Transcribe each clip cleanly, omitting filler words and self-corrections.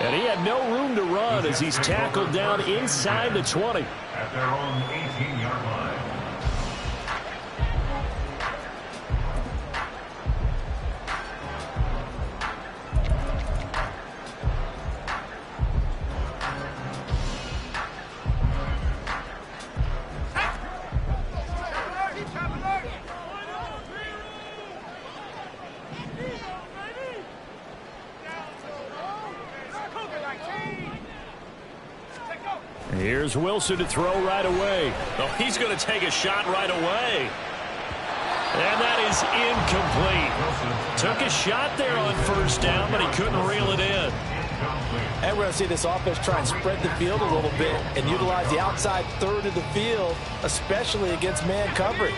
And he had no room to run as he's tackled down inside the 20. At their own 18-yard line. Here's Wilson to throw right away. Oh, he's going to take a shot right away. And that is incomplete. Took a shot there on first down, but he couldn't reel it in. And we're going to see this offense try and spread the field a little bit and utilize the outside third of the field, especially against man coverage.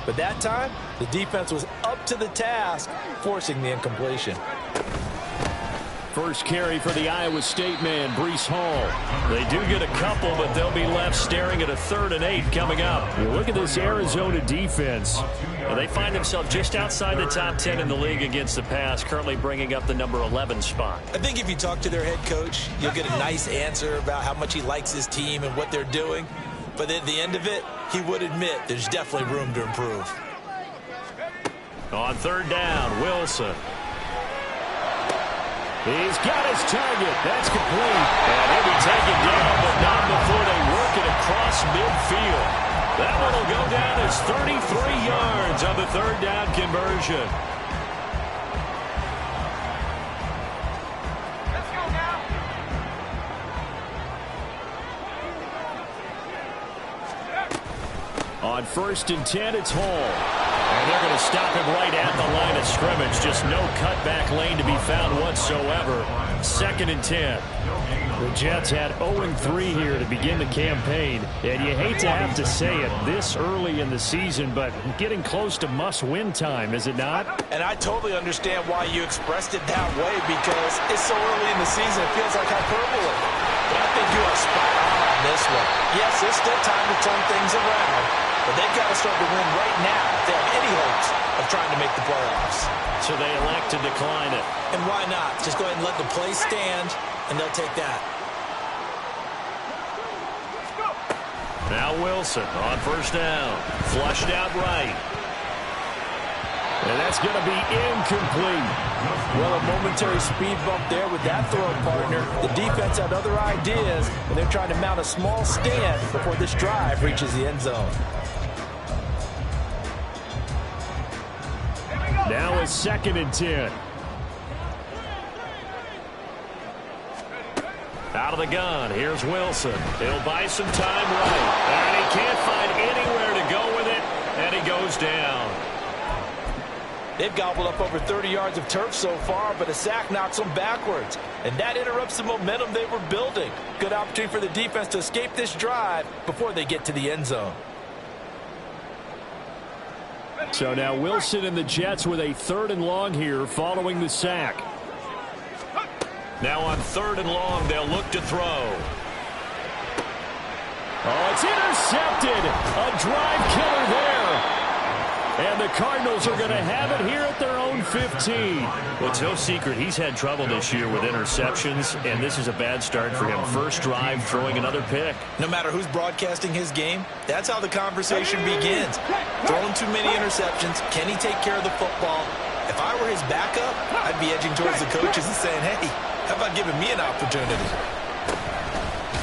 But that time, the defense was up to the task, forcing the incompletion. First carry for the Iowa State man, Breece Hall. They do get a couple, but they'll be left staring at a 3rd and 8 coming up. You look at this Arizona defense. They find themselves just outside the top 10 in the league against the pass, currently bringing up the number 11 spot. I think if you talk to their head coach, you'll get a nice answer about how much he likes his team and what they're doing. But at the end of it, he would admit there's definitely room to improve. On 3rd down, Wilson. He's got his target. That's complete. And he'll be taken down, but not before they work it across midfield. That one will go down as 33 yards on the 3rd down conversion. Let's go now. On 1st and 10, it's Hall. And they're going to stop him right at the line of scrimmage. Just no cutback lane to be found whatsoever. 2nd and 10. The Jets had 0-3 here to begin the campaign. And you hate to have to say it this early in the season, but getting close to must-win time, is it not? And I totally understand why you expressed it that way, because it's so early in the season, it feels like hyperbole. But I think you are spot on this one. Yes, there's still time to turn things around, but they've got to start to win right now if they have any hopes of trying to make the playoffs. So they elect to decline it. And why not? Just go ahead and let the play stand, and they'll take that. Now Wilson on 1st down. Flushed out right. And that's going to be incomplete. Well, a momentary speed bump there with that throw partner. The defense had other ideas, and they're trying to mount a small stand before this drive reaches the end zone. Now it's 2nd and 10. Out of the gun, here's Wilson. He'll buy some time right. And he can't find anywhere to go with it, and he goes down. They've gobbled up over 30 yards of turf so far, but a sack knocks them backwards. And that interrupts the momentum they were building. Good opportunity for the defense to escape this drive before they get to the end zone. So now Wilson and the Jets with a 3rd and long here following the sack. Now on 3rd and long, they'll look to throw. Oh, it's intercepted. A drive killer there. And the Cardinals are going to have it here at their own 15. Well, it's no secret he's had trouble this year with interceptions, and this is a bad start for him. First drive, throwing another pick. No matter who's broadcasting his game, that's how the conversation begins. Throwing too many interceptions. Can he take care of the football? If I were his backup, I'd be edging towards the coaches and saying, hey, how about giving me an opportunity?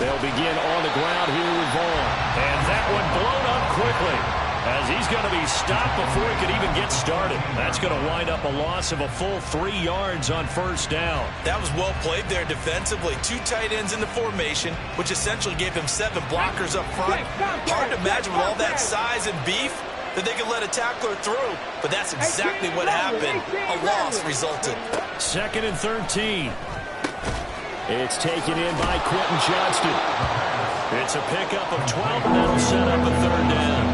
They'll begin on the ground here with Vaughn. And that one blown up quickly, as he's going to be stopped before he could even get started. That's going to wind up a loss of a full 3 yards on 1st down. That was well played there defensively. 2 tight ends in the formation, which essentially gave them 7 blockers up front. Hard to imagine with all that size and beef that they could let a tackler through, but that's exactly what happened. A loss resulted. 2nd and 13. It's taken in by Quentin Johnston. It's a pickup of 12, and that'll set up a 3rd down.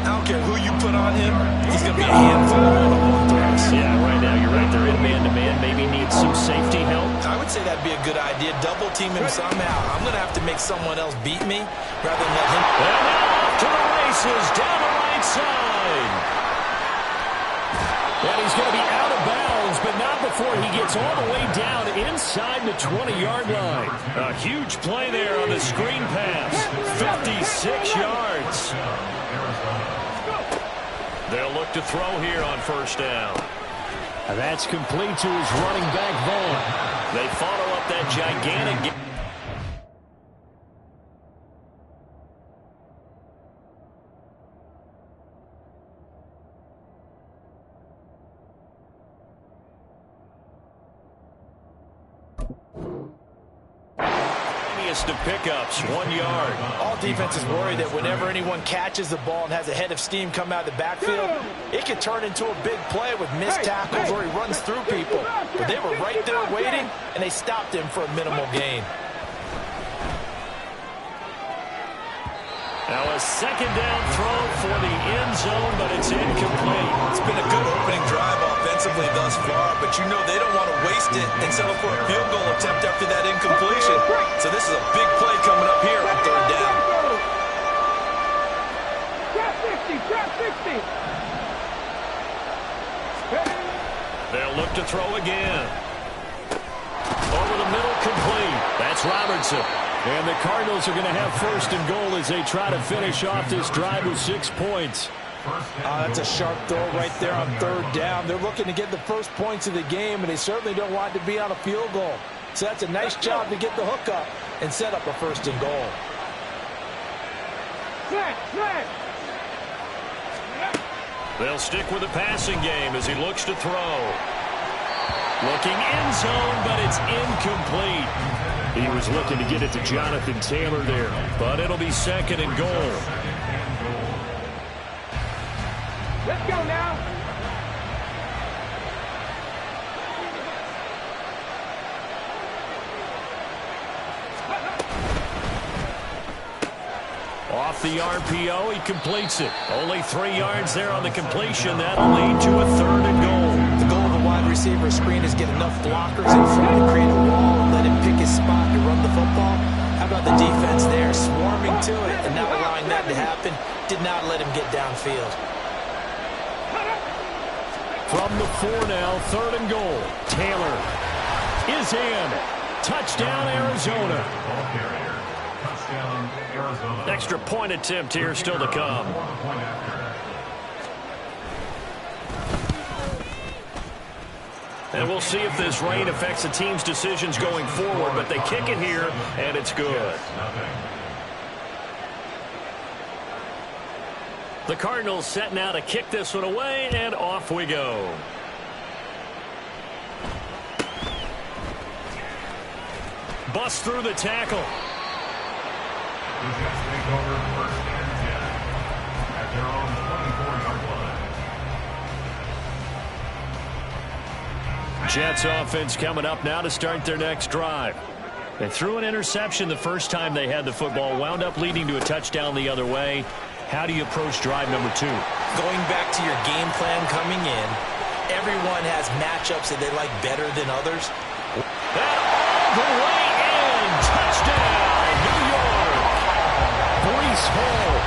I don't care who you put on him, he's going to be a handful of one-on-one throws. Yeah, right now you're right. They're in man-to-man. Maybe needs some safety help. I would say that'd be a good idea. Double team him somehow. I'm going to have to make someone else beat me rather than let him. And now off to the races down the right side. And he's going to be out of bounds yards, but not before he gets all the way down inside the 20-yard line. A huge play there on the screen pass. 56 yards. They'll look to throw here on first down. That's complete to his running back, Vaughn. They follow up that gigantic... of pickups, 1 yard. All defenses worry that whenever anyone catches the ball and has a head of steam come out of the backfield, it can turn into a big play with missed tackles or he runs through people. But they were right there waiting, and they stopped him for a minimal gain. Now a second down throw for the end zone, but it's incomplete. It's been a good opening drive offensively thus far, but you know they don't want to waste it and settle for a field goal attempt after that incompletion. So this is a big play coming up here on third down. Trap 60, trap 60. They'll look to throw again. Over the middle, complete. That's Robertson. And the Cardinals are going to have first and goal as they try to finish off this drive with 6 points. That's a sharp throw right there on third down. They're looking to get the first points of the game, and they certainly don't want to be on a field goal. So that's a nice job to get the hook up and set up a first and goal. They'll stick with the passing game as he looks to throw. Looking end zone, but it's incomplete. He was looking to get it to Jonathan Taylor there, but it'll be second and goal. Let's go now. Off the RPO, he completes it. Only 3 yards there on the completion. That'll lead to a third and goal. The goal of a wide receiver screen is get enough blockers in front to create a wall and let him pick his spot to run the football. How about the defense there, swarming to it and not allowing that to happen? Did not let him get downfield. From the 4 now, third and goal. Taylor is in. Touchdown, Arizona. Extra point attempt here still to come. And we'll see if this rain affects the team's decisions going forward, but they kick it here, and it's good. The Cardinals set now to kick this one away, and off we go. Bust through the tackle. The Jets take over first and 10 at their own 24-yard line. Jets offense coming up now to start their next drive. They threw an interception the first time they had the football, wound up leading to a touchdown the other way. How do you approach drive number 2? Going back to your game plan coming in, everyone has matchups that they like better than others. And all the way in. Touchdown, New York. Breece Hall,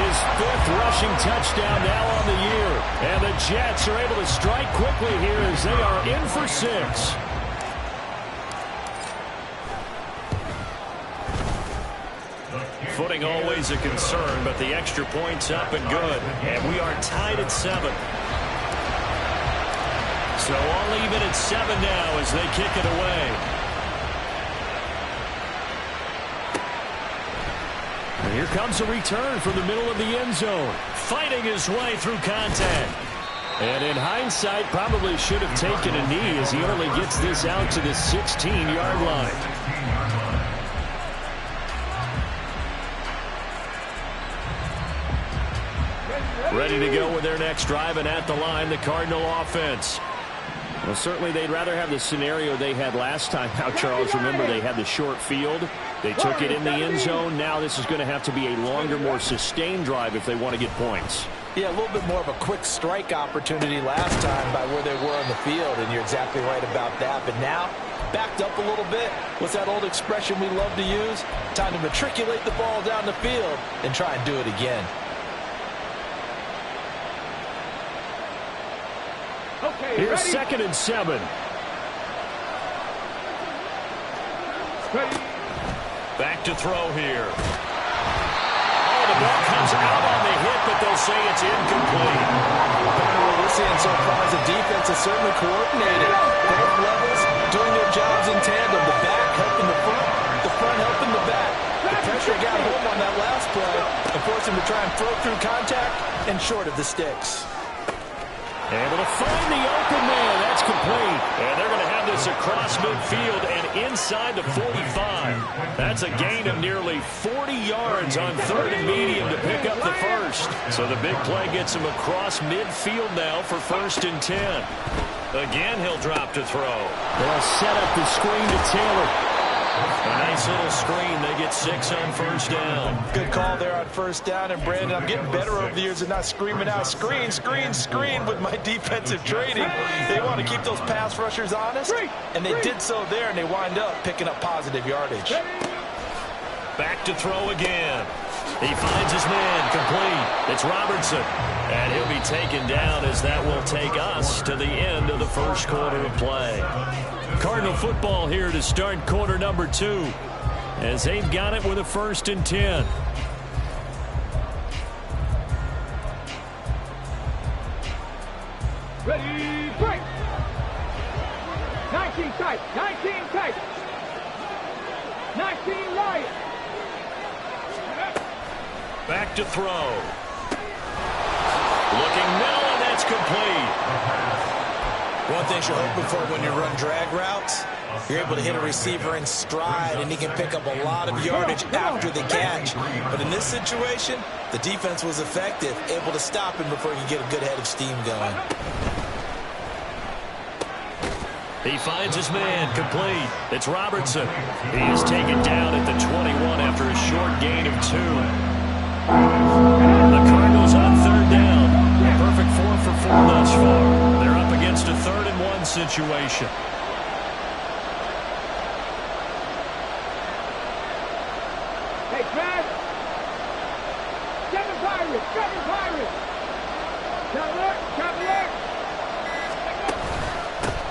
his 5th rushing touchdown now on the year. And the Jets are able to strike quickly here as they are in for 6. Footing always a concern, but the extra point's up and good. And we are tied at 7. So all even at 7 now as they kick it away. And here comes a return from the middle of the end zone. Fighting his way through contact. And in hindsight, probably should have taken a knee as he only gets this out to the 16-yard line. Ready to go with their next drive, and at the line, the Cardinal offense. Well, certainly they'd rather have the scenario they had last time out, Charles. Remember, they had the short field. They took it in the end zone. Now this is going to have to be a longer, more sustained drive if they want to get points. Yeah, a little bit more of a quick strike opportunity last time by where they were on the field, and you're exactly right about that. But now, backed up a little bit. What's that old expression we love to use? Time to matriculate the ball down the field and try and do it again. Okay, Here's 2nd and 7. Ready. Back to throw here. Oh, the ball comes out on the hit, but they'll say it's incomplete. What we're seeing so far is the defense is certainly coordinated. Both levels doing their jobs in tandem. The back helping the front helping the back. The pressure got home on that last play and forced him to try and throw through contact and short of the sticks. Able to find the open man. That's complete. And they're going to have this across midfield and inside the 45. That's a gain of nearly 40 yards on 3rd and medium to pick up the first. So the big play gets him across midfield now for 1st and 10. Again, he'll drop to throw. They'll set up the screen to Taylor. A nice little screen. They get 6 on 1st down. Good call there on 1st down. And, Brandon, I'm getting better over the years of not screaming out, screen, screen, screen with my defensive training. They want to keep those pass rushers honest, and they did so there, and they wind up picking up positive yardage. Back to throw again. He finds his man, complete. It's Robertson. And he'll be taken down as that will take us to the end of the 1st quarter of play. Cardinal football here to start quarter number 2 as they've got it with a 1st and 10. Ready, break. 19 tight, 19 tight. 19 Lions. Back to throw. Looking middle, and that's complete. One thing you're hoping for when you run drag routes, you're able to hit a receiver in stride, and he can pick up a lot of yardage after the catch. But in this situation, the defense was effective, able to stop him before he could get a good head of steam going. He finds his man, complete. It's Robertson. He is taken down at the 21 after a short gain of 2. The Cardinals on 3rd down. Perfect 4 for 4 thus far. They're up against a 3rd and 1 situation. Hey, Brad. 7 Pirates, 7 Pirates. Traveler.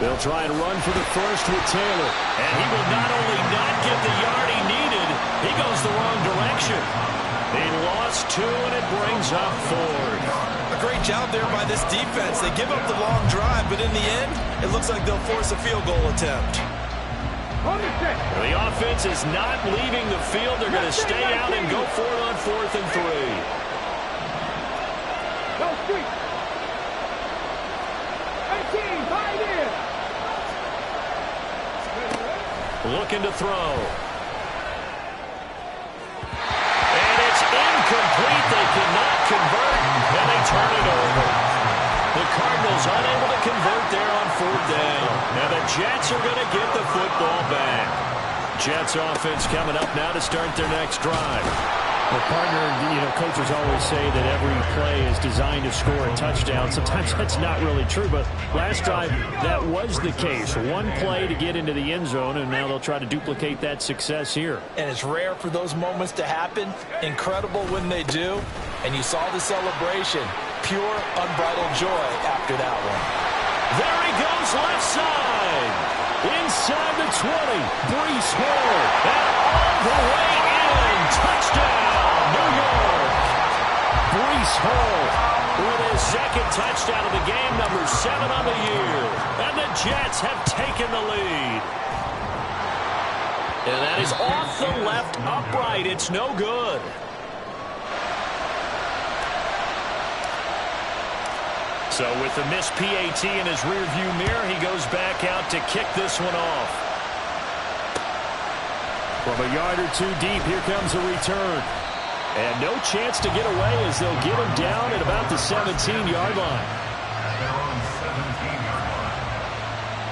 They'll try and run for the first with Taylor. And he will not only not get the yard he needed, he goes the wrong direction. He lost 2, and it brings up 4. A great job there by this defense. They give up the long drive, but in the end, it looks like they'll force a field goal attempt. The offense is not leaving the field. They're going to stay out and go for it on 4th and 3. Go street. 18, right in. Looking to throw. And it's incomplete. They cannot convert, and they turn it over. The Cardinals unable to convert there on 4th down. And the Jets are going to get the football back. Jets offense coming up now to start their next drive. Well, partner, coaches always say that every play is designed to score a touchdown. Sometimes that's not really true, but last drive, that was the case. One play to get into the end zone, and now they'll try to duplicate that success here. And it's rare for those moments to happen. Incredible when they do. And you saw the celebration. Pure, unbridled joy after that one. There he goes, left side. Inside the 20. Breece Hall. And all the way in. Touchdown, New York. Breece Hall with his 2nd touchdown of the game, number 7 on the year. And the Jets have taken the lead. And that is off the left upright. It's no good. So with the missed PAT in his rearview mirror, he goes back out to kick this one off. From a yard or 2 deep, here comes a return. And no chance to get away as they'll get him down at about the 17-yard line.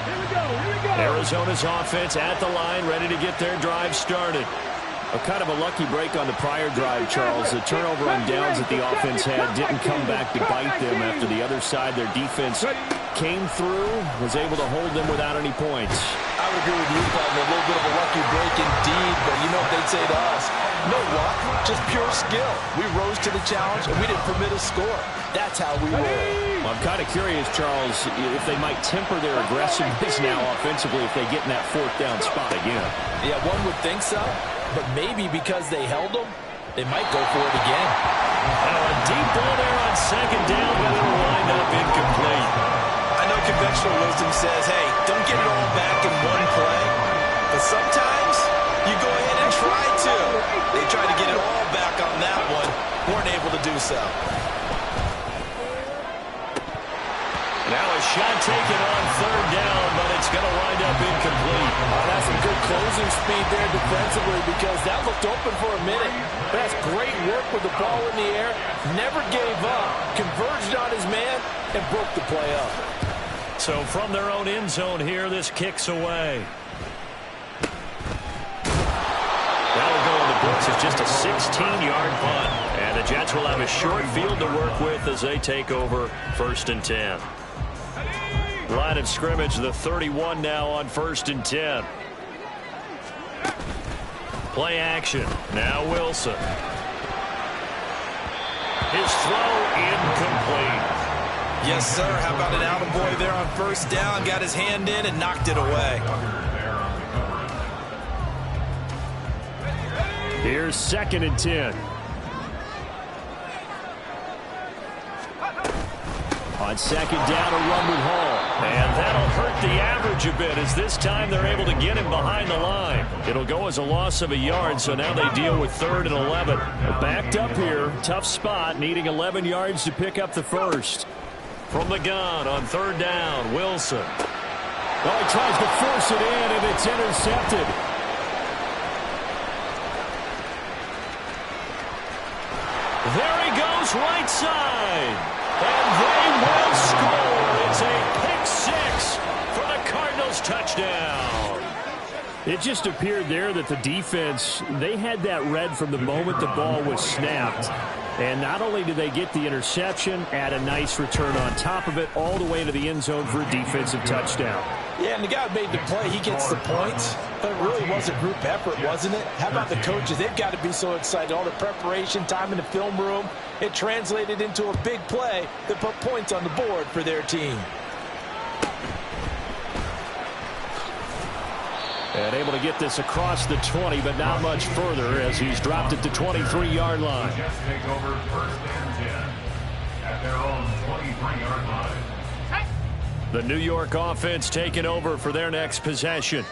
Here we go. Arizona's offense at the line, ready to get their drive started. A kind of a lucky break on the prior drive, Charles. The turnover on downs that the offense had didn't come back to bite them after the other side. Their defense came through, was able to hold them without any points. I would agree with you, partner. A little bit of a lucky break indeed, but you know what they'd say to us? No luck, just pure skill. We rose to the challenge, and we didn't permit a score. That's how we roll. Well, I'm kind of curious, Charles, if they might temper their aggressiveness now offensively if they get in that fourth down spot again. Yeah, one would think so, but maybe because they held them, they might go for it again. Now a deep ball there on second down, but it'll wind up incomplete. I know conventional wisdom says, hey, don't get it all back in one play, but sometimes you go ahead and try to. They tried to get it all back on that one, weren't able to do so. Now a shot taken on third down, but it's going to wind up incomplete. That's some good closing speed there defensively because that looked open for a minute. But that's great work with the ball in the air. Never gave up. Converged on his man and broke the play up. So from their own end zone here, this kicks away. That'll go in the books as just a 16-yard punt. And the Jets will have a short field to work with as they take over 1st and 10. Line of scrimmage, the 31 now on 1st and 10. Play action. Now Wilson. His throw incomplete. Yes, sir. How about an attaboy there on 1st down? Got his hand in and knocked it away. Here's 2nd and 10. On 2nd down, a run with Hall. And that'll hurt the average a bit as this time they're able to get him behind the line. It'll go as a loss of a yard, so now they deal with 3rd and 11. Backed up here, tough spot, needing 11 yards to pick up the first. From the gun on 3rd down, Wilson. Oh, he tries to force it in, and it's intercepted. There he goes, right side. And they will score. It's a pick 6 for the Cardinals touchdown. It just appeared there that the defense, they had that read from the moment the ball was snapped. And not only did they get the interception, add a nice return on top of it, all the way to the end zone for a defensive touchdown. Yeah, and the guy who made the play, he gets the points. But it really was a group effort, wasn't it? How about the coaches? They've got to be so excited. All the preparation time in the film room, it translated into a big play that put points on the board for their team. And able to get this across the 20, but not much further as he's dropped it to 23-yard line. Jets take over 1st and 10 at their own 23-yard line. The New York offense taking over for their next possession.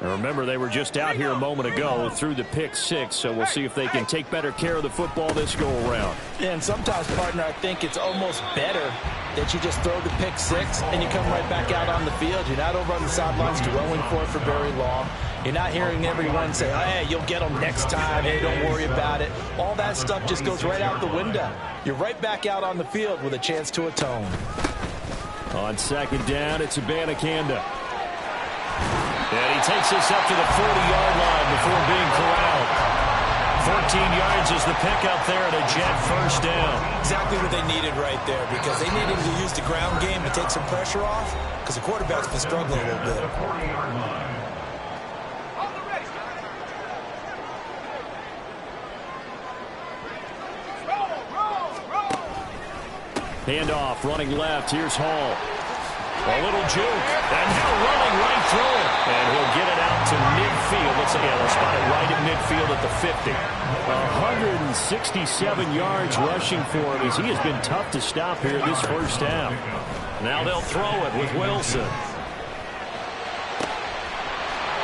And remember, they were just out here a moment ago through the pick 6, so we'll see if they can take better care of the football this go-around. Yeah, and sometimes, partner, I think it's almost better that you just throw the pick 6 and you come right back out on the field. You're not over on the sidelines dwelling for it for very long. You're not hearing everyone say, oh, hey, you'll get them next time. Hey, don't worry about it. All that stuff just goes right out the window. You're right back out on the field with a chance to atone. On 2nd down, it's Abanikanda. And he takes us up to the 40-yard line before being corralled. 14 yards is the pickup there at a Jet 1st down. Exactly what they needed right there because they needed to use the ground game to take some pressure off because the quarterback's been struggling a little bit. Handoff, running left. Here's Hall. A little juke, and now running right through it. And he'll get it out to midfield. Let's see, they'll spot it right at midfield at the 50. 167 yards rushing for him as he has been tough to stop here this 1st half. Now they'll throw it with Wilson.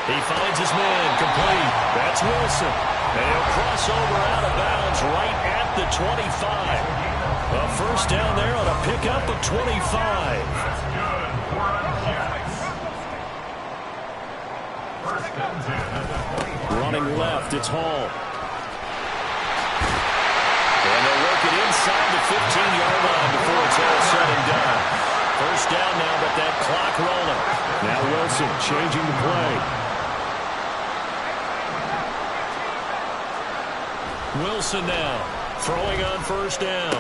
He finds his man, complete. That's Wilson. And he'll cross over out of bounds right at the 25. A 1st down there on a pickup of 25. Running left, it's Hall. And they'll work it inside the 15-yard line before it's all said and done. 1st down now, but that clock rolling. Now Wilson changing the play. Wilson now throwing on 1st down.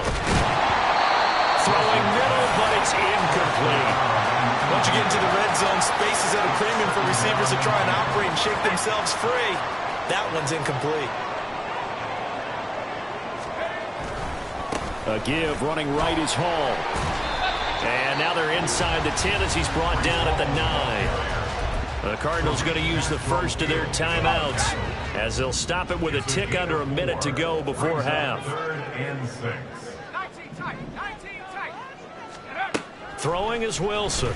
Throwing middle, but it's incomplete. Once you get into the red zone, space is at a premium for receivers to try and operate and shake themselves free. That one's incomplete. A give, running right is Hall. And now they're inside the 10 as he's brought down at the 9. The Cardinals going to use the first of their timeouts as they'll stop it with a tick under a minute to go before half. Throwing is Wilson.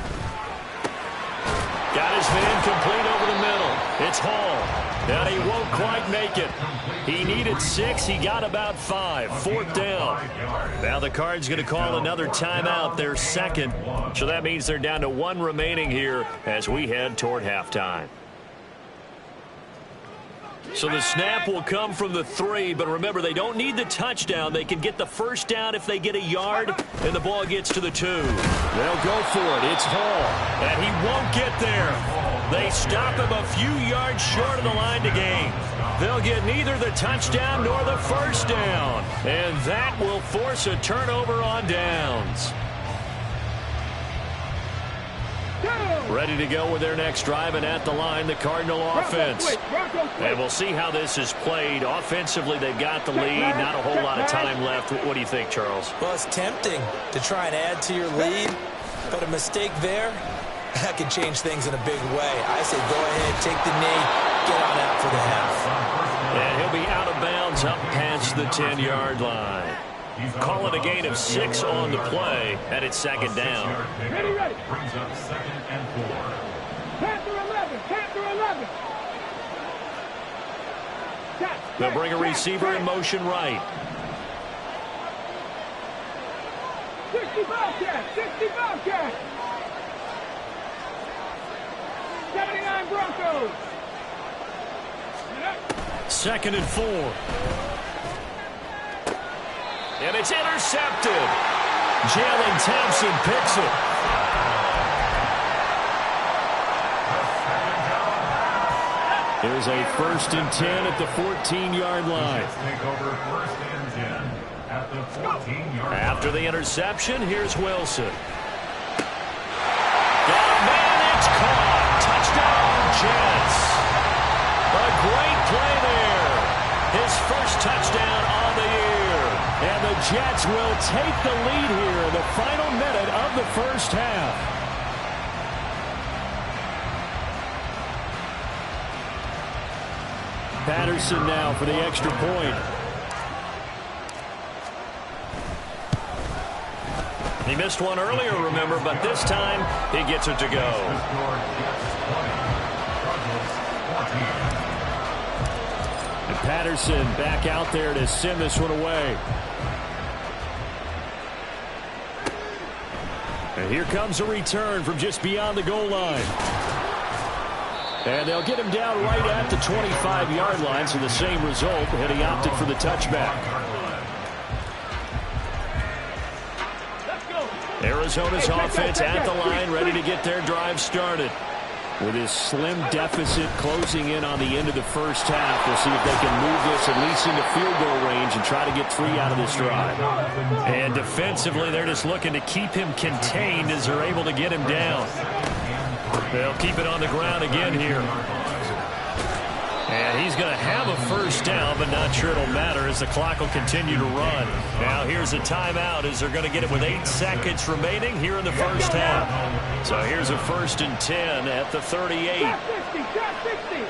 Got his man complete over the middle. It's Hall. And he won't quite make it. He needed 6. He got about 5. 4th down. Now the Cards going to call another timeout, their second. So that means they're down to 1 remaining here as we head toward halftime. So the snap will come from the 3, but remember, they don't need the touchdown. They can get the first down if they get a yard, and the ball gets to the 2. They'll go for it. It's Hall, and he won't get there. They stop him a few yards short of the line to gain. They'll get neither the touchdown nor the first down, and that will force a turnover on downs. Ready to go with their next drive, and at the line, the Cardinal offense. And we'll see how this is played. Offensively, they've got the lead. Not a whole lot of time left. What do you think, Charles? Well, it's tempting to try and add to your lead, but a mistake there, that could change things in a big way. I say go ahead, take the knee, get on out for the half. And he'll be out of bounds up past the 10-yard line. Call it a gain of 6 on the play, and it's 2nd down. Ready. Brings up 2nd and 4. Panther 11. Panther 11. They'll bring a receiver in motion right. 60 Bobcat. 60 Bobcat. 79 Broncos. 2nd and 4. And it's intercepted. Jalen Thompson picks it. Here's a 1st and 10 at the 14-yard line. Take over 1st and 10 at the 14-yard line. After the interception, here's Wilson. Got a man, it's caught. Touchdown, Jets. A great play there. His first touchdown on the year. And the Jets will take the lead here in the final minute of the first half. Patterson now for the extra point. He missed one earlier, remember, but this time he gets it to go. And Patterson back out there to send this one away. And here comes a return from just beyond the goal line. And they'll get him down right at the 25-yard line, so the same result, and he opted for the touchback. Arizona's offense at the line, ready to get their drive started. With his slim deficit closing in on the end of the first half, we'll see if they can move this at least into field goal range and try to get 3 out of this drive. And defensively, they're just looking to keep him contained as they're able to get him down. They'll keep it on the ground again here. And he's going to have a first down, but not sure it'll matter as the clock will continue to run. Now here's a timeout as they're going to get it with 8 seconds remaining here in the first half. So here's a 1st and 10 at the 38. Shot 60. Shot 60.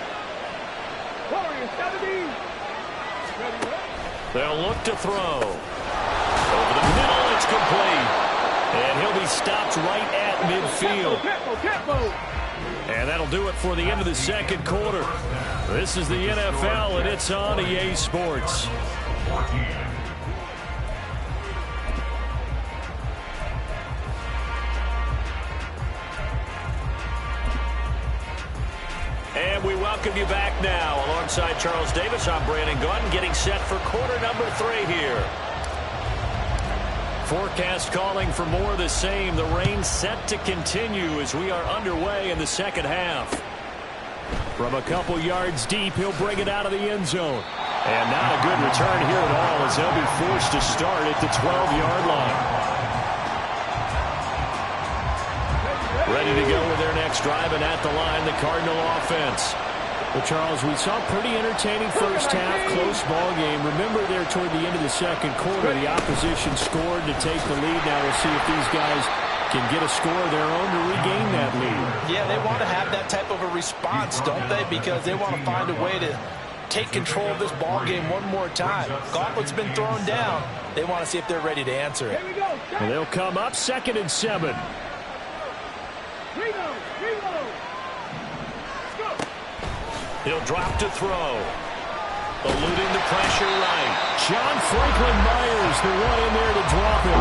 Warriors 70. They'll look to throw. Over the middle, it's complete. And he'll be stopped right at midfield. Tempo. And that'll do it for the end of the second quarter. This is the NFL, and it's on EA Sports. And we welcome you back now. Alongside Charles Davis, I'm Brandon Gordon, getting set for quarter number 3 here. Forecast calling for more of the same. The rain set to continue as we are underway in the second half. From a couple yards deep, he'll bring it out of the end zone. And not a good return here at all as they'll be forced to start at the 12-yard line. ready to go with their next drive, and at the line, the Cardinal offense. Well, Charles, we saw a pretty entertaining first half, close ball game. Remember there toward the end of the second quarter, the opposition scored to take the lead. Now we'll see if these guys can get a score of their own to regain that lead. Yeah, they want to have that type of a response, don't they? Because they want to find a way to take control of this ball game one more time. Gauntlet's been thrown down. They want to see if they're ready to answer it. Well, they'll come up 2nd and 7. He'll drop to throw. Eluding the pressure right. John Franklin Myers, the one in there to drop it.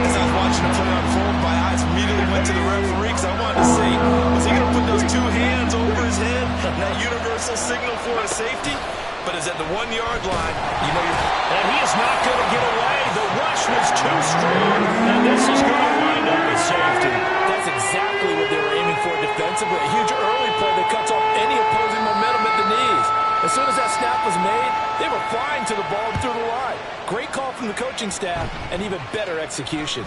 As I was watching the play unfold, my eyes immediately went to the referee because I wanted to see, was he going to put those 2 hands over his head, that universal signal for a safety? But it's at the 1-yard line. You know and he is not going to get away. The rush was too strong, and this is going to wind up a safety. That's exactly what they were aiming for defensively. A huge early play that cuts off any opposing momentum at the knees. As soon as that snap was made, they were flying to the ball and through the line. Great call from the coaching staff, and even better execution.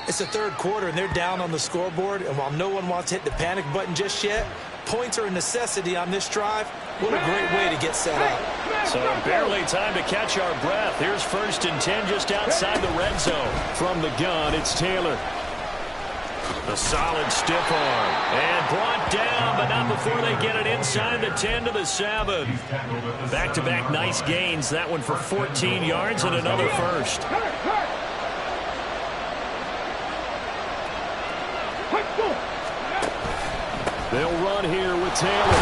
It's the 3rd quarter, and they're down on the scoreboard. And while no one wants to hit the panic button just yet, points are a necessity on this drive. What a great way to get set up. So barely time to catch our breath. Here's 1st and 10 just outside the red zone. From the gun, it's Taylor. A solid stiff arm. And brought down, but not before they get it inside the 10 to the 7. Back-to-back nice gains. That one for 14 yards and another first. They'll run here with Taylor.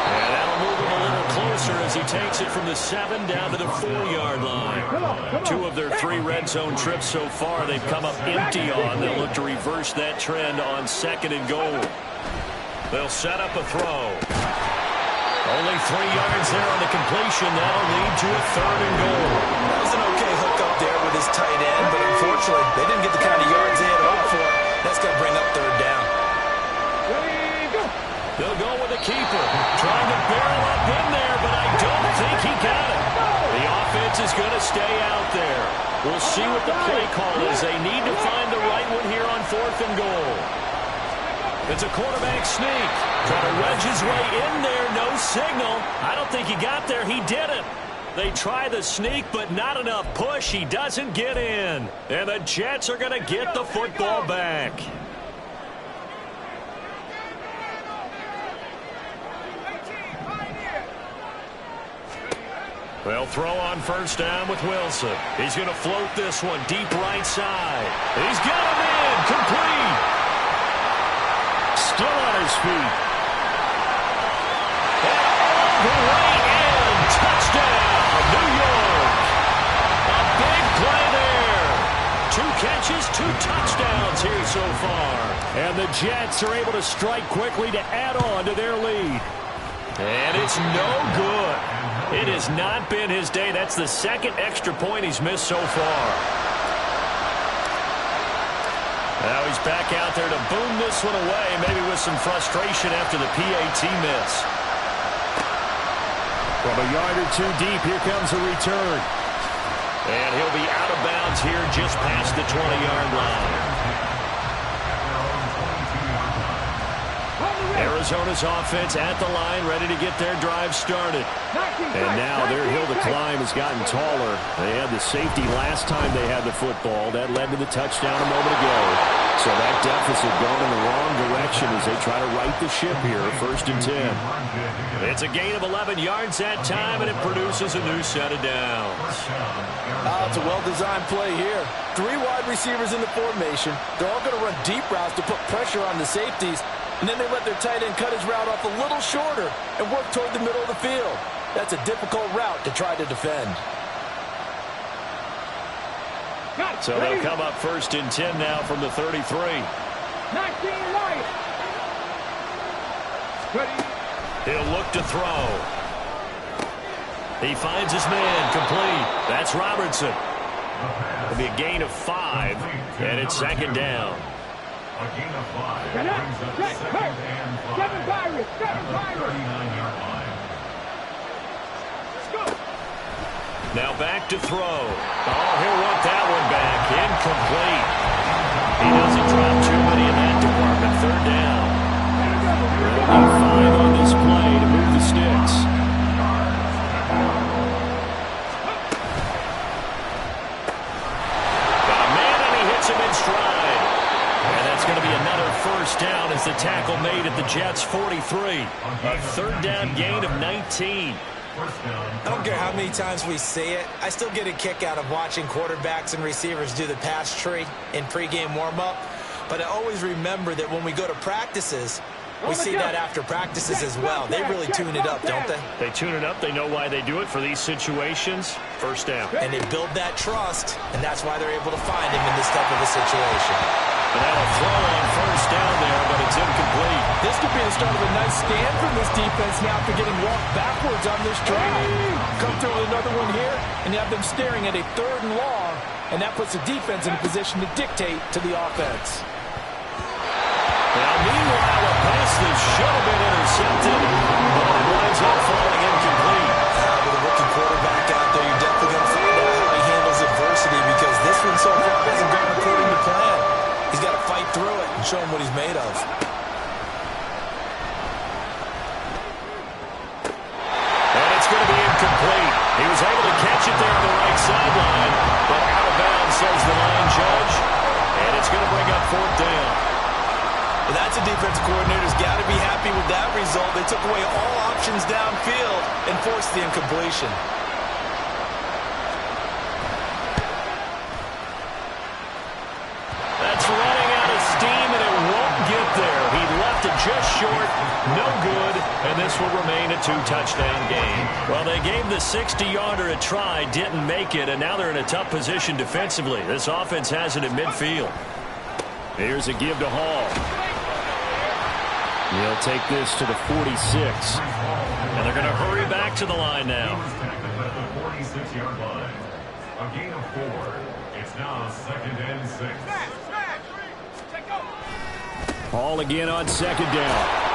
And that'll move him a little closer as he takes it from the 7 down to the 4-yard line. 2 of their 3 red zone trips so far they've come up empty on. They'll look to reverse that trend on 2nd and goal. They'll set up a throw. Only 3 yards there on the completion. That'll lead to a 3rd and goal. That was an okay hook up there with his tight end, but unfortunately they didn't get the kind of yards they had hoped for. That's going to bring up 3rd down. They'll go with the keeper. Trying to barrel up in there, but I don't think he got it. The offense is going to stay out there. We'll see what the play call is. They need to find the right one here on 4th and goal. It's a quarterback sneak. Trying to wedge his way in there. No signal. I don't think he got there. He didn't. They try the sneak, but not enough push. He doesn't get in. And the Jets are going to get the football back. They'll throw on 1st down with Wilson. He's going to float this one deep right side. He's got him in. Complete. Still on his feet. And all the way in. Touchdown, New York. A big play there. 2 catches, 2 touchdowns here so far. And the Jets are able to strike quickly to add on to their lead. And it's no good. It has not been his day. That's the 2nd extra point he's missed so far. Now he's back out there to boom this one away, maybe with some frustration after the PAT miss. From a yard or 2 deep, here comes a return. And he'll be out of bounds here just past the 20-yard line. Arizona's offense at the line, ready to get their drive started. And now their hill to climb has gotten taller. They had the safety last time they had the football. That led to the touchdown a moment ago. So that deficit going in the wrong direction as they try to right the ship here. 1st and 10. It's a gain of 11 yards that time, and it produces a new set of downs. It's a well-designed play here. 3 wide receivers in the formation. They're all going to run deep routes to put pressure on the safeties. And then they let their tight end cut his route off a little shorter and work toward the middle of the field. That's a difficult route to try to defend. So they'll come up 1st and 10 now from the 33. 19 right. He'll look to throw. He finds his man complete. That's Robertson. It'll be a gain of 5, and it's 2nd down. A gain of 5 brings up 2nd and 5. 7 Virus. 7 Virus. 39-yard line. Now back to throw. Oh, he'll want that one back. Incomplete. He doesn't drop too many in that department. Third down. They'll need 5 on this play to move the sticks. Got a man, and he hits him in stride. And that's going to be another first down as the tackle made at the Jets' 43. A third down gain of 19. I don't care how many times we see it. I still get a kick out of watching quarterbacks and receivers do the pass tree in pregame warm-up. But I always remember that when we go to practices, we see that after practices as well. They really tune it up, don't they? They tune it up. They know why they do it for these situations. First down. And they build that trust, and that's why they're able to find him in this type of a situation. And now a throw on first down there, but it's incomplete. This could be the start of a nice stand from this defense now after getting walked backwards on this drive. Come through with another one here, and you have them staring at a 3rd and long, and that puts the defense in a position to dictate to the offense. Now, meanwhile, a pass that should have been intercepted, but it winds up falling incomplete. With a rookie quarterback out there, you're definitely going to find out how he handles adversity, because this one so far hasn't gone according to plan. He's got to fight through it and show him what he's made of. And it's going to be incomplete. He was able to catch it there on the right sideline, but out of bounds, says the line judge. And it's going to bring up 4th down. Well, that's a defensive coordinator's got to be happy with that result. They took away all options downfield and forced the incompletion. That's running out of steam, and it won't get there. He left it just short, no good, and this will remain a 2-touchdown game. Well, they gave the 60-yarder a try, didn't make it, and now they're in a tough position defensively. This offense has it at midfield. Here's a give to Hall. He'll take this to the 46. And they're going to hurry back to the line now. At the 46-yard line. A gain of 4. It's now 2nd and 6. Hall again on 2nd down.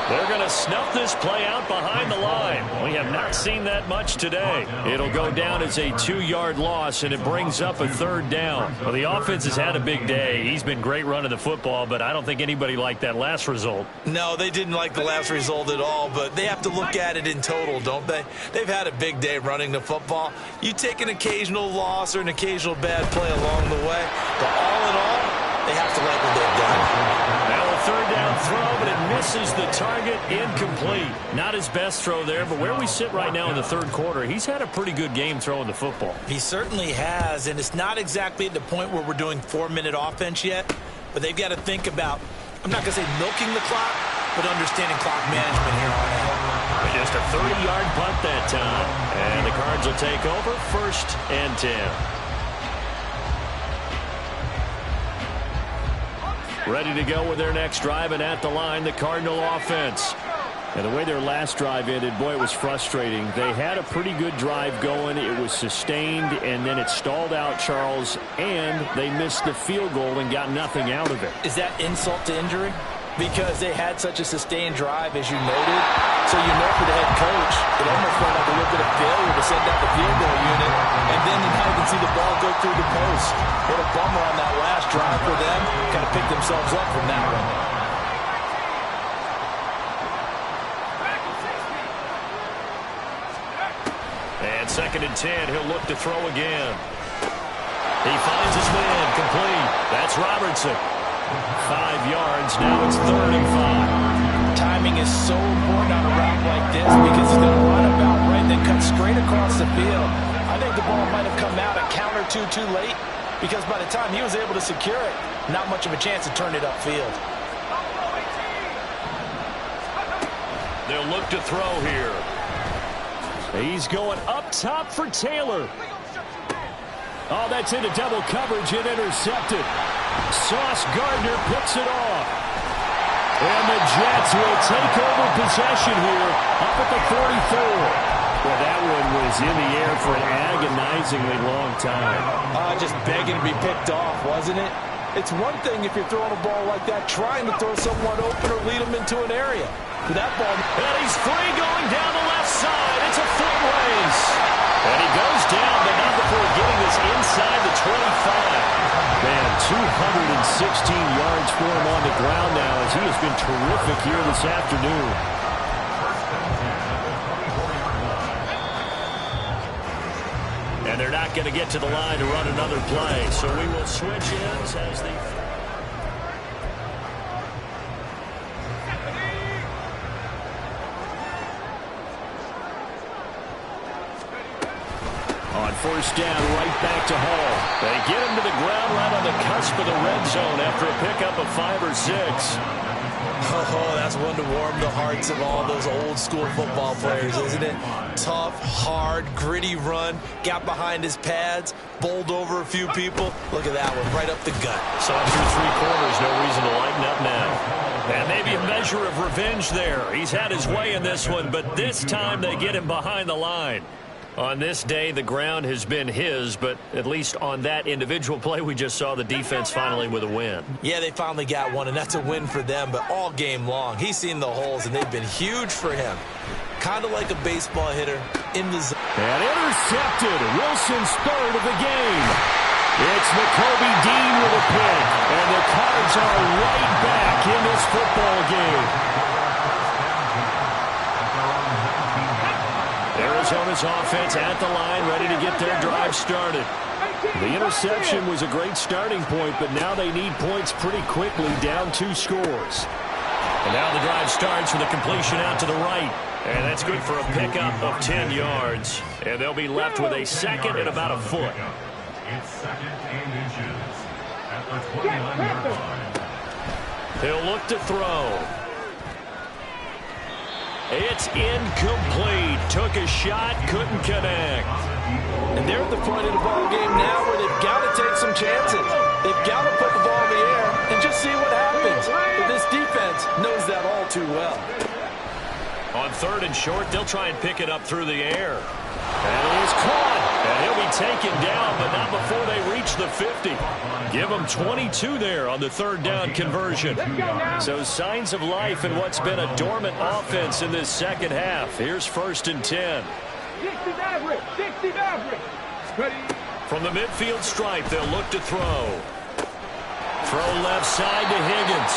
They're going to snuff this play out behind the line. We have not seen that much today. It'll go down as a 2-yard loss, and it brings up a 3rd down. Well, the offense has had a big day. He's been great running the football, but I don't think anybody liked that last result. No, they didn't like the last result at all, but they have to look at it in total, don't they? They've had a big day running the football. You take an occasional loss or an occasional bad play along the way, but all in all, they have to like what they've done. Now a 3rd down throw, but it misses the target. Incomplete. Not his best throw there, but where we sit right now in the 3rd quarter, he's had a pretty good game throwing the football. He certainly has, and it's not exactly at the point where we're doing 4-minute offense yet, but they've got to think about, I'm not going to say milking the clock, but understanding clock management here on out. Just a 30-yard punt that time, and the Cards will take over 1st and 10. Ready to go with their next drive, and at the line, the Cardinal offense. And the way their last drive ended, boy, it was frustrating. They had a pretty good drive going. It was sustained, and then it stalled out, Charles, and they missed the field goal and got nothing out of it. Is that insult to injury? Because they had such a sustained drive, as you noted. So you know for the head coach, it almost felt like a little bit of failure to send out the field goal unit. And then you kind of can see the ball go through the post. What a bummer on that last drive for them. Kind of picked themselves up from that one. And 2nd and 10, he'll look to throw again. He finds his man, complete. That's Robertson. 5 yards, now it's 3rd and 5. Timing is so important on a route like this because he's going to run about right and then cut straight across the field. I think the ball might have come out a count or two too late because by the time he was able to secure it, not much of a chance to turn it upfield. They'll look to throw here. He's going up top for Taylor. Oh, that's into double coverage and intercepted. Sauce Gardner picks it off. And the Jets will take over possession here up at the 44. Well, that one was in the air for an agonizingly long time. Just begging to be picked off, wasn't it? It's one thing if you're throwing a ball like that, trying to throw someone open or lead them into an area. But that ball... And he's free going down the left side. It's a foot race. And he goes down, but not before getting this inside the 25. Man, 216 yards for him on the ground now as he has been terrific here this afternoon. And they're not going to get to the line to run another play, so we will switch ends as the... On first down, right back to Hall. They get him to the ground right on the cusp of the red zone after a pickup of 5 or 6. Oh, that's one to warm the hearts of all those old-school football players, isn't it? Tough, hard, gritty run. Got behind his pads, bowled over a few people. Look at that one, right up the gut. So through 3 quarters, no reason to lighten up now. And maybe a measure of revenge there. He's had his way in this one, but this time they get him behind the line. On this day, the ground has been his, but at least on that individual play, we just saw the defense finally with a win. Yeah, they finally got one, and that's a win for them, but all game long, he's seen the holes, and they've been huge for him. Kind of like a baseball hitter in the zone. And intercepted. Wilson's third of the game. It's McCoby Dean with a pick, and the Cards are right back in this football game. Arizona's offense at the line, ready to get their drive started. The interception was a great starting point, but now they need points pretty quickly, down 2 scores. And now the drive starts with a completion out to the right. And that's good for a pickup of 10 yards. And they'll be left with a second and about a foot. It's second and inches at the 29-yard line. He'll look to throw. It's incomplete. Took a shot, couldn't connect. And they're at the point of the ball game now where they've got to take some chances. They've got to put the ball in the air and just see what happens. But this defense knows that all too well. On 3rd and short, they'll try and pick it up through the air. And it is caught. And he'll be taken down, but not before they reach the 50. Give them 22 there on the 3rd down conversion. So signs of life in what's been a dormant offense in this second half. Here's 1st and 10. 60 average. 60 average. From the midfield stripe, they'll look to throw. Throw left side to Higgins.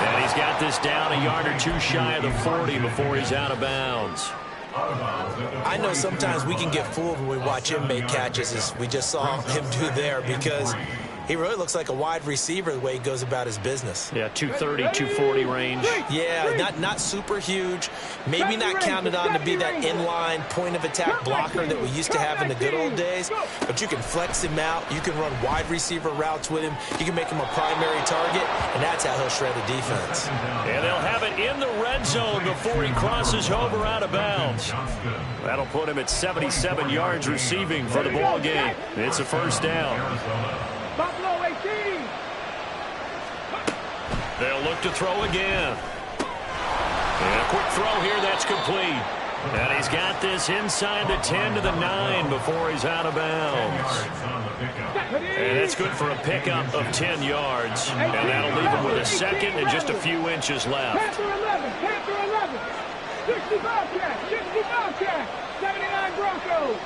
And he's got this down a yard or 2 shy of the 40 before he's out of bounds. I know sometimes we can get fooled when we watch him make catches, as we just saw him do there, because he really looks like a wide receiver the way he goes about his business. Yeah, 230, 240 range. Yeah, not super huge. Maybe not counted on to be that inline point-of-attack blocker that we used to have in the good old days, but you can flex him out. You can run wide receiver routes with him. You can make him a primary target, and that's how he'll shred a defense. And they'll have it in the red zone before he crosses over out of bounds. That'll put him at 77 yards receiving for the ball game. It's a 1st down. Buffalo 18. They'll look to throw again. And a quick throw here, that's complete. And he's got this inside the 10 to the 9 before he's out of bounds. And that's good for a pickup of 10 yards. And that'll leave him with a second and just a few inches left. Panther 11. Panther 11. 60 Bobcats. 60 Bobcats. 79 Broncos.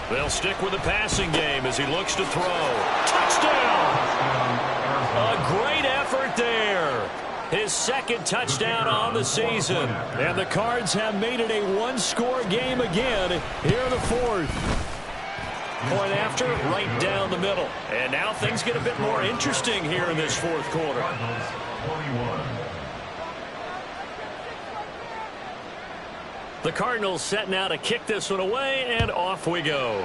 They'll stick with the passing game as he looks to throw. Touchdown! A great effort there. His 2nd touchdown on the season. And the Cards have made it a 1-score game again here in the 4th. Point after, right down the middle. And now things get a bit more interesting here in this 4th quarter. The Cardinals setting out to kick this one away, and off we go.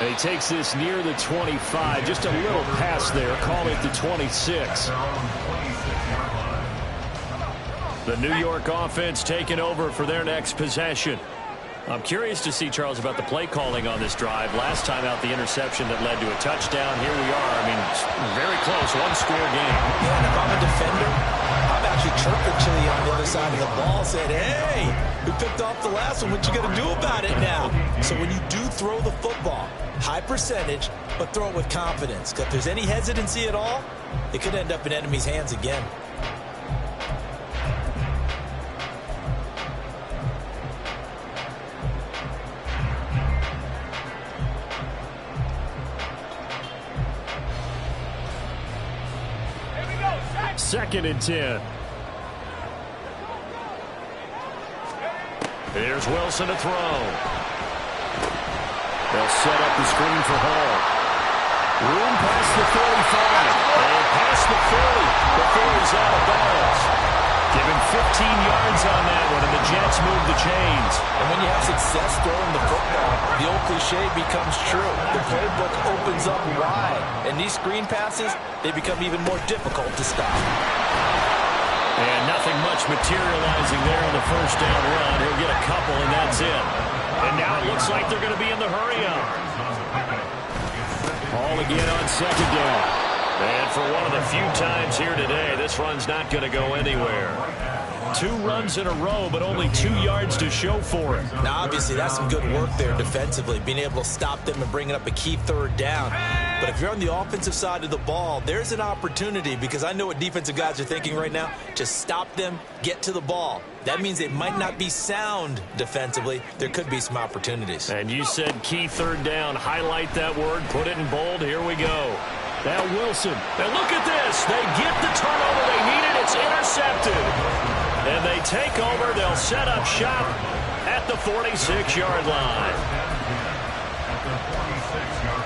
He takes this near the 25, just a little pass there, call it the 26. The New York offense taking over for their next possession. I'm curious to see, Charles, about the play calling on this drive. Last time out, the interception that led to a touchdown. Here we are. I mean, very close, 1-score game. Yeah, and if I'm a defender, I'm actually chirping Chili on the other side of the ball, saying, hey, we picked off the last one. What you going to do about it now? So when you do throw the football, high percentage, but throw it with confidence. Because if there's any hesitancy at all, it could end up in enemy's hands again. 2nd and 10. Here's Wilson to throw. They'll set up the screen for Hall. Room past the 35. And past the 40 before he's out of bounds. Give him 15 yards on that one, and the Jets move the chains. And when you have success throwing the football, the old cliche becomes true. The playbook opens up wide. And these screen passes, they become even more difficult to stop. And nothing much materializing there on the first down run. He'll get a couple, and that's it. And now it looks like they're going to be in the hurry-up. Ball again on 2nd down. And for one of the few times here today, this run's not going to go anywhere. 2 runs in a row, but only 2 yards to show for it. Now, obviously, that's some good work there defensively, being able to stop them and bringing up a key 3rd down. But if you're on the offensive side of the ball, there's an opportunity, because I know what defensive guys are thinking right now. Just stop them, get to the ball. That means they might not be sound defensively. There could be some opportunities. And you said key 3rd down. Highlight that word, put it in bold. Here we go. Now Wilson. And look at this. They get the turnover they needed. It's intercepted. And they take over. They'll set up shop at the 46-yard line. At the 46-yard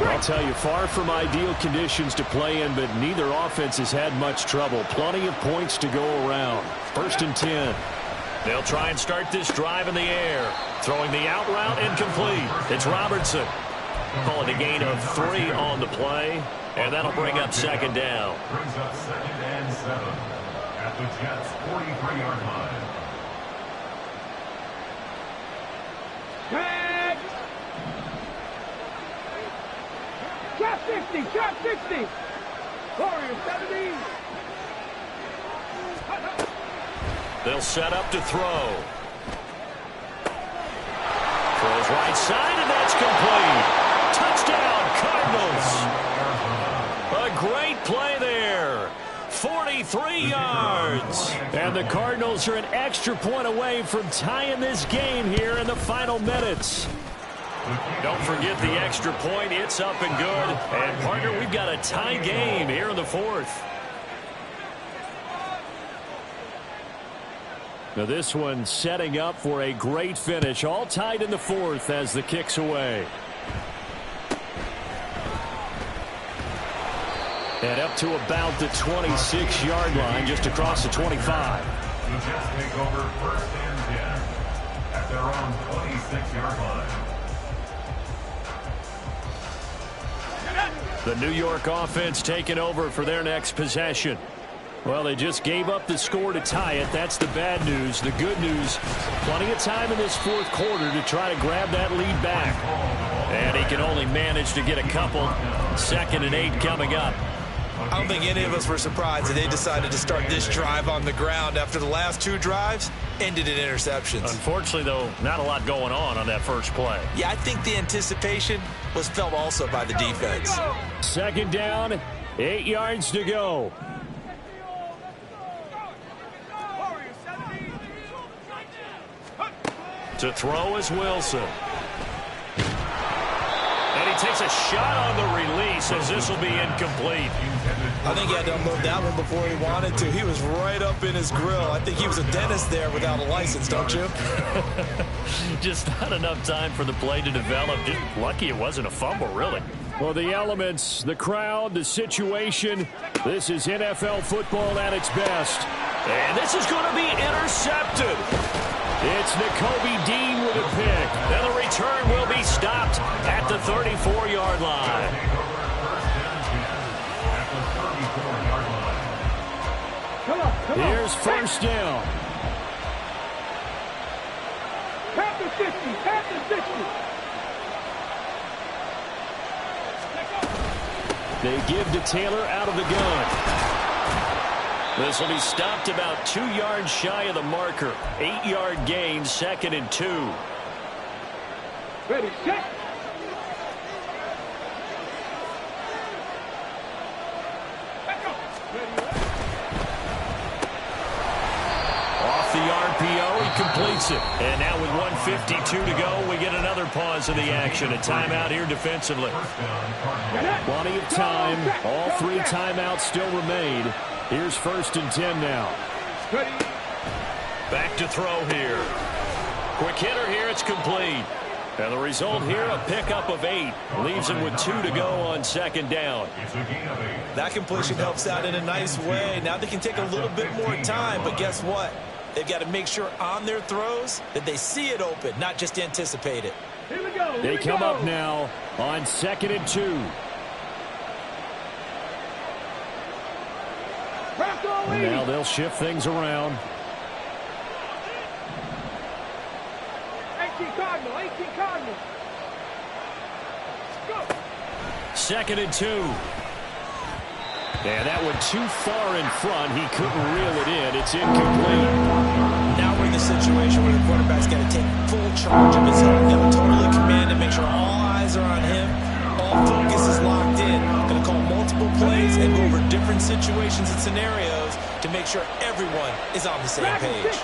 line. I'll tell you, far from ideal conditions to play in, but neither offense has had much trouble. Plenty of points to go around. 1st and 10. They'll try and start this drive in the air. Throwing the out route incomplete. It's Robertson. Call it a gain of 3 on the play. And that'll bring up 2nd down. Brings up 2nd and 7 at the Jets' 43-yard line. Tag! Trap 60, trap 60. Warriors 70. They'll set up to throw. Throws right side, and that's complete. Touchdown, Cardinals. A great play there. 43 yards. And the Cardinals are an extra point away from tying this game here in the final minutes. Don't forget the extra point. It's up and good. And, partner, we've got a tie game here in the 4th. Now this one setting up for a great finish. All tied in the 4th as the kick's away. And up to about the 26-yard line, just across the 25. The Jets take over 1st and 10 at their own 26-yard line. The New York offense taking over for their next possession. Well, they just gave up the score to tie it. That's the bad news. The good news, plenty of time in this 4th quarter to try to grab that lead back. And he can only manage to get a couple. 2nd and 8 coming up. I don't think any of us were surprised that they decided to start this drive on the ground after the last 2 drives ended in interceptions. Unfortunately, though, not a lot going on that first play. Yeah, I think the anticipation was felt also by the defense. 2nd down, 8 yards to go. To throw is Wilson. And he takes a shot on the release as this will be incomplete. I think he had to unload that one before he wanted to. He was right up in his grill. I think he was a dentist there without a license, don't you? Just not enough time for the play to develop. Just lucky it wasn't a fumble, really. Well, the elements, the crowd, the situation, this is NFL football at its best. And this is going to be intercepted. It's Nakobe Dean with a pick. And the return will be stopped at the 34-yard line. Here's 1st down. Tap the 60, tap the 60. They give to Taylor out of the gun. This will be stopped about 2 yards shy of the marker. 8-yard gain, 2nd and 2. Ready, set. Off the RPO, he completes it. And now with 1:52 2 to go. We get another pause in the action. A timeout here defensively. Plenty of time. All 3 timeouts still remain. Here's 1st and 10 now. Back to throw here. Quick hitter here. It's complete. And the result here, a pickup of 8. Leaves him with 2 to go on 2nd down. That completion helps out in a nice way. Now they can take a little bit more time, but guess what? They've got to make sure on their throws that they see it open, not just anticipate it. Here we go. They come up now on 2nd and 2. And now they'll shift things around. 18 Cardinal, 18 Cardinal. Go. 2nd and 2. And that went too far in front. He couldn't reel it in. It's incomplete. Now we're in the situation where the quarterback's got to take full charge of his health. Got to totally command and make sure all eyes are on him. All focus is locked in. Going to call multiple plays and go over different situations and scenarios to make sure everyone is on the same page.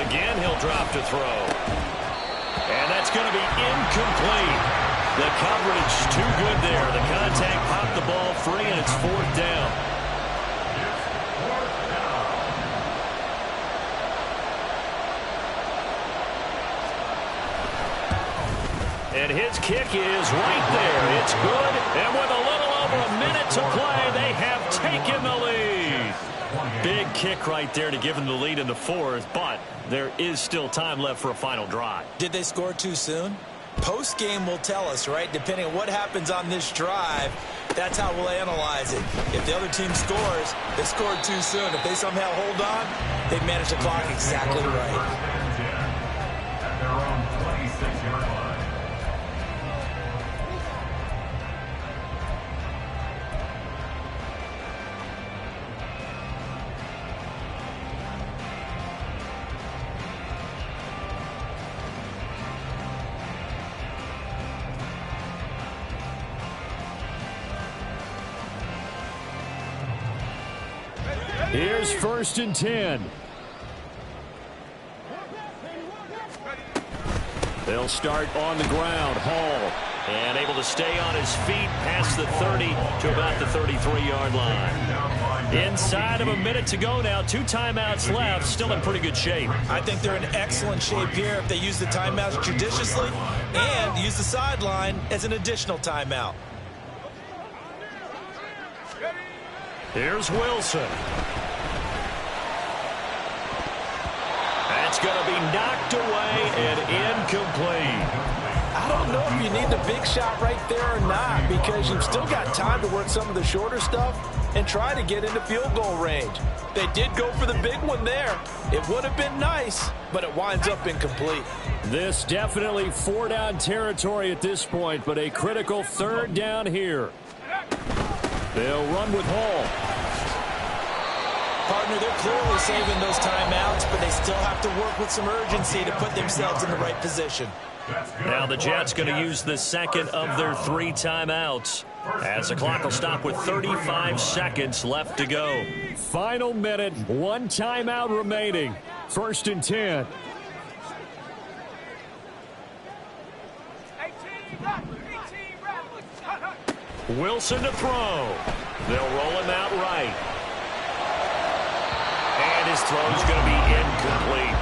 Again, he'll drop to throw. And that's going to be incomplete. The coverage too good there. The contact popped the ball free, and it's 4th down. And his kick is right there. It's good. And with a little over a minute to play, they have taken the lead. Big kick right there to give them the lead in the 4th, but there is still time left for a final drive. Did they score too soon? Post-game will tell us, right? Depending on what happens on this drive, that's how we'll analyze it. If the other team scores, they scored too soon. If they somehow hold on, they manage the clock exactly right. At their own 26-yard line. Here's 1st and 10. They'll start on the ground. Hall. And able to stay on his feet past the 30 to about the 33-yard line. Inside of a minute to go now. 2 timeouts left. Still in pretty good shape. I think they're in excellent shape here if they use the timeouts judiciously and use the sideline as an additional timeout. Here's Wilson. That's going to be knocked away and incomplete. I don't know if you need the big shot right there or not, because you've still got time to work some of the shorter stuff and try to get into field goal range. They did go for the big one there. It would have been nice, but it winds up incomplete. This definitely 4-down territory at this point, but a critical 3rd down here. They'll run with Hall. Partner, they're clearly saving those timeouts, but they still have to work with some urgency to put themselves in the right position. Now the Jets going to use the 2nd of their 3 timeouts, as the clock will stop with 35 seconds left to go. Final minute, 1 timeout remaining. 1st and 10. Wilson to throw. They'll roll him out right. And his throw's going to be incomplete.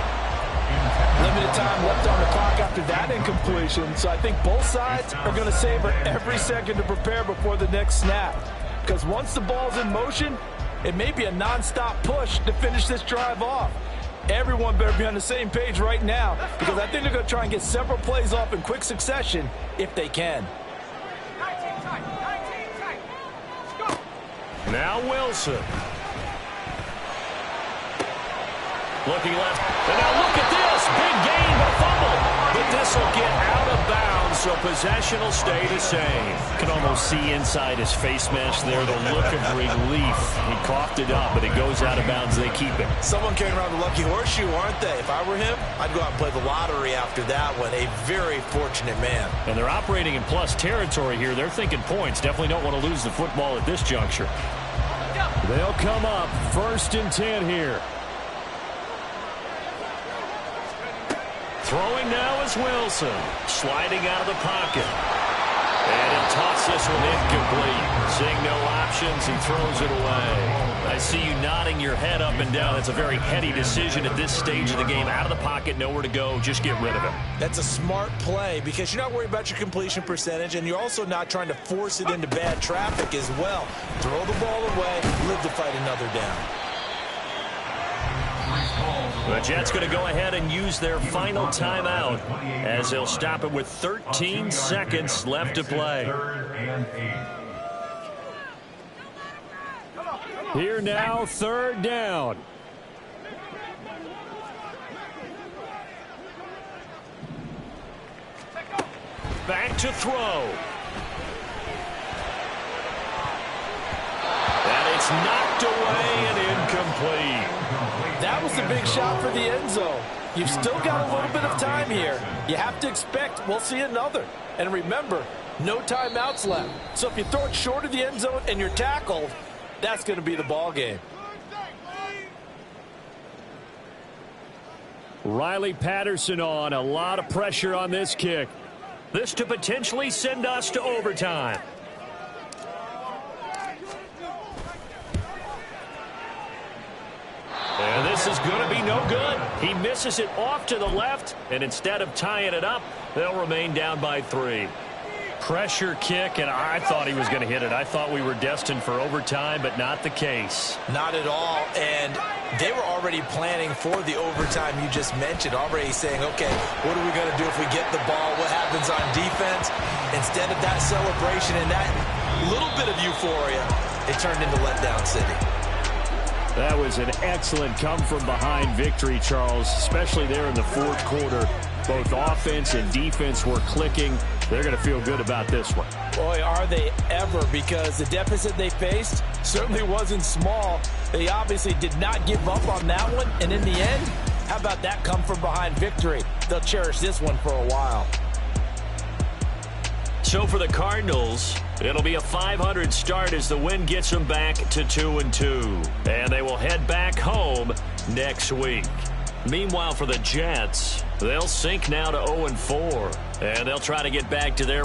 Limited time left on the clock after that incompletion, so I think both sides are going to savor every second to prepare before the next snap. Because once the ball's in motion, it may be a non-stop push to finish this drive off. Everyone better be on the same page right now, because I think they're going to try and get several plays off in quick succession if they can. Now Wilson. Looking left. And now look at this. Big gain, but fumble. But this will get out of bounds, so possession will stay the same. Can almost see inside his face mask there the look of relief. He coughed it up, but it goes out of bounds. They keep it. Someone carrying around the lucky horseshoe, aren't they? If I were him, I'd go out and play the lottery after that one. A very fortunate man. And they're operating in plus territory here. They're thinking points. Definitely don't want to lose the football at this juncture. They'll come up 1st and 10 here. Throwing now is Wilson. Sliding out of the pocket. And he'll toss this one incomplete. Seeing no options, he throws it away. I see you nodding your head up and down. That's a very heady decision at this stage of the game. Out of the pocket, nowhere to go. Just get rid of it. That's a smart play because you're not worried about your completion percentage, and you're also not trying to force it into bad traffic as well. Throw the ball away, live to fight another down. The Jets going to go ahead and use their final timeout as they'll stop it with 13 seconds left to play. Here now, 3rd down. Back to throw. And it's knocked away and incomplete. That was a big shot for the end zone. You've still got a little bit of time here. You have to expect we'll see another. And remember, no timeouts left. So if you throw it short of the end zone and you're tackled, that's going to be the ball game. Riley Patterson on. A lot of pressure on this kick. This to potentially send us to overtime. And this is going to be no good. He misses it off to the left, and instead of tying it up, they'll remain down by 3. Pressure kick, and I thought he was going to hit it. I thought we were destined for overtime, but not the case. Not at all, and they were already planning for the overtime you just mentioned, already saying, okay, what are we going to do if we get the ball? What happens on defense? Instead of that celebration and that little bit of euphoria, it turned into letdown city. That was an excellent come-from-behind victory, Charles, especially there in the 4th quarter. Both offense and defense were clicking. They're going to feel good about this one. Boy, are they ever, because the deficit they faced certainly wasn't small. They obviously did not give up on that one, and in the end, how about that come-from-behind victory? They'll cherish this one for a while. So for the Cardinals, it'll be a .500 start as the win gets them back to 2-2. And they will head back home next week. Meanwhile, for the Jets, they'll sink now to 0-4. And they'll try to get back to their